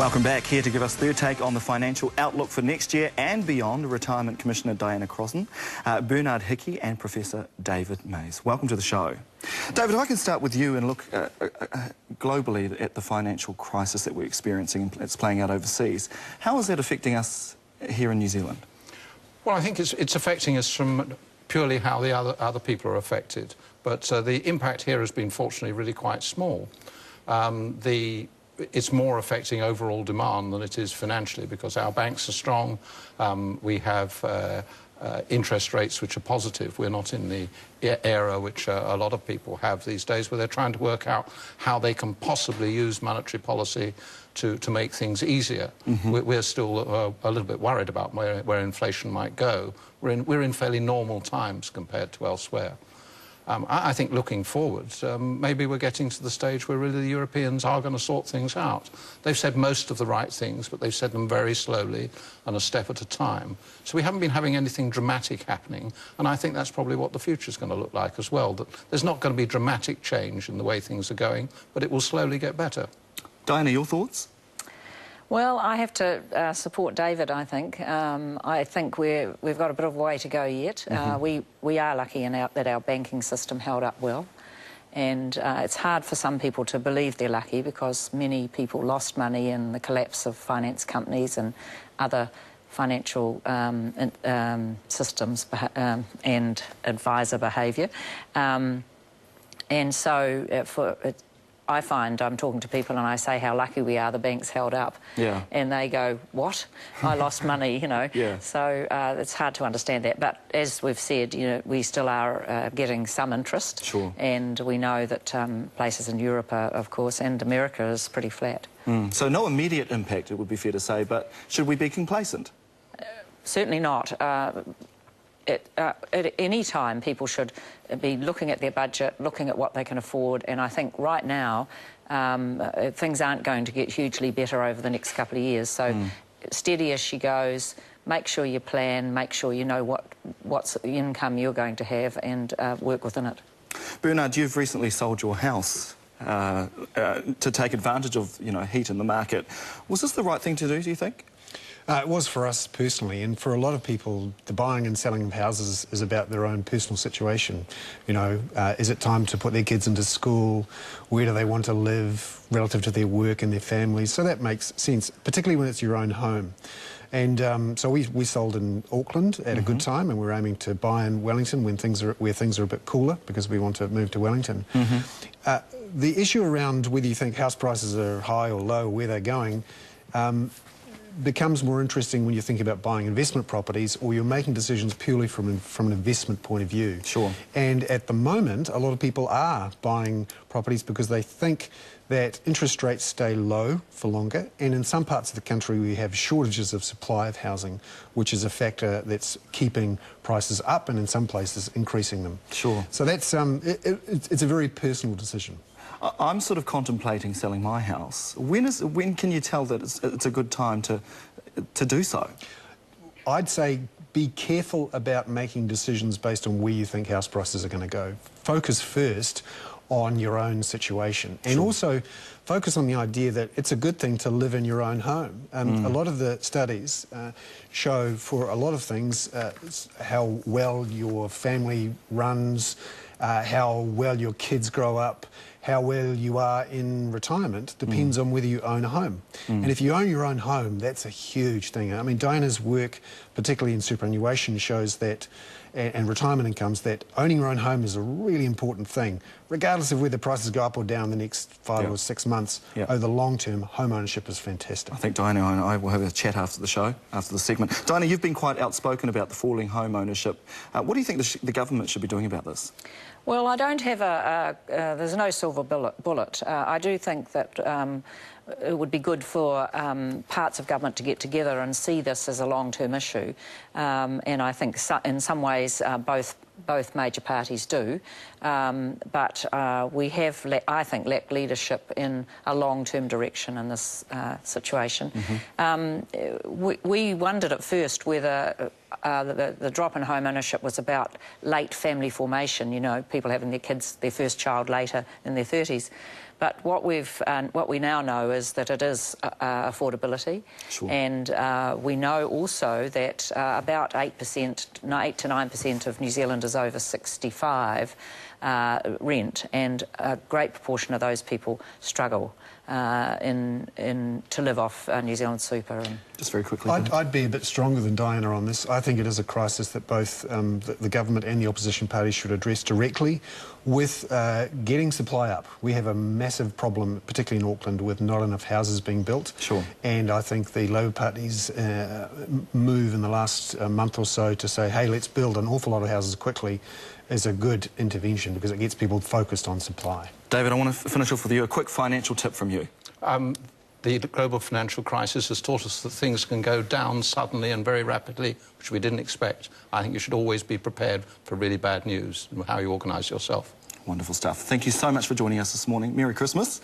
Welcome back. Here to give us their take on the financial outlook for next year and beyond, Retirement Commissioner Diana Crossan, Bernard Hickey and Professor David Mays. Welcome to the show. David, if I can start with you and look globally at the financial crisis that we're experiencing and it's playing out overseas. How is that affecting us here in New Zealand? Well, I think it's affecting us from purely how the other people are affected. But the impact here has been, fortunately, really quite small. It's more affecting overall demand than it is financially because our banks are strong. We have interest rates which are positive. We're not in the era which a lot of people have these days where they're trying to work out how they can possibly use monetary policy to make things easier. We're still a little bit worried about where inflation might go. We're in fairly normal times compared to elsewhere. I think looking forward, maybe we're getting to the stage where really the Europeans are going to sort things out. They've said most of the right things, but they've said them very slowly and a step at a time. So we haven't been having anything dramatic happening, and I think that's probably what the future's going to look like as well, that there's not going to be dramatic change in the way things are going, but it will slowly get better. Diana, your thoughts? Well, I have to support David, I think. I think we've got a bit of a way to go yet. We are lucky that our banking system held up well. And it's hard for some people to believe they're lucky because many people lost money in the collapse of finance companies and other financial systems and advisor behaviour. And so I find I'm talking to people and I say how lucky we are the banks held up. Yeah. And they go, what? I lost money, you know. Yeah. So it's hard to understand that. But as we've said, you know, we still are getting some interest. Sure. And we know that places in Europe are, of course, and America is pretty flat. So no immediate impact, it would be fair to say, but should we be complacent? Certainly not. At any time, people should be looking at their budget, looking at what they can afford, and I think right now things aren't going to get hugely better over the next couple of years. So steady as she goes, make sure you plan, make sure you know what's the income you're going to have and work within it. Bernard, you've recently sold your house to take advantage of, you know, heat in the market. Was this the right thing to do, do you think? It was for us personally, and for a lot of people, the buying and selling of houses is about their own personal situation. You know, is it time to put their kids into school? Where do they want to live relative to their work and their families? So that makes sense, particularly when it's your own home. And so we sold in Auckland at a good time, and we're aiming to buy in Wellington where things are a bit cooler because we want to move to Wellington. The issue around whether you think house prices are high or low, or where they're going, becomes more interesting when you think about buying investment properties or you're making decisions purely from an investment point of view. Sure. And at the moment, a lot of people are buying properties because they think that interest rates stay low for longer, and in some parts of the country we have shortages of supply of housing, which is a factor that's keeping prices up and in some places increasing them. Sure. So that's it's a very personal decision. I'm sort of contemplating selling my house. When can you tell that it's a good time to do so? I'd say be careful about making decisions based on where you think house prices are going to go. Focus first on your own situation, and also focus on the idea that it's a good thing to live in your own home. A lot of the studies show for a lot of things how well your family runs, how well your kids grow up, how well you are in retirement depends on whether you own a home. And if you own your own home, that's a huge thing. I mean, Diana's work, particularly in superannuation, shows that, and retirement incomes, that owning your own home is a really important thing, regardless of whether prices go up or down the next 5 or 6 months. Over the long term, home ownership is fantastic. I think Diana and I will have a chat after the show, after the segment. Diana, you've been quite outspoken about the falling home ownership. What do you think the government should be doing about this? Well, I don't have there's no silver bullet. I do think that it would be good for parts of government to get together and see this as a long-term issue. And I think in some ways both major parties do. But we have, I think, lacked leadership in a long-term direction in this situation. We wondered at first whether the drop in home ownership was about late family formation, you know, people having their first child later in their 30s. But what we now know is that it is affordability. Sure. And we know also that about 8 to 9% of New Zealanders over 65 rent, and a great proportion of those people struggle to live off New Zealand super. And just very quickly. I'd be a bit stronger than Diana on this. I think it is a crisis that both the government and the opposition parties should address directly with getting supply up. We have a massive problem, particularly in Auckland, with not enough houses being built. Sure. And I think the Labour Party's move in the last month or so to say, hey, let's build an awful lot of houses quickly is a good intervention because it gets people focused on supply. David, I want to finish off with you. A quick financial tip from you. The global financial crisis has taught us that things can go down suddenly and very rapidly, which we didn't expect. I think you should always be prepared for really bad news and how you organise yourself. Wonderful stuff. Thank you so much for joining us this morning. Merry Christmas.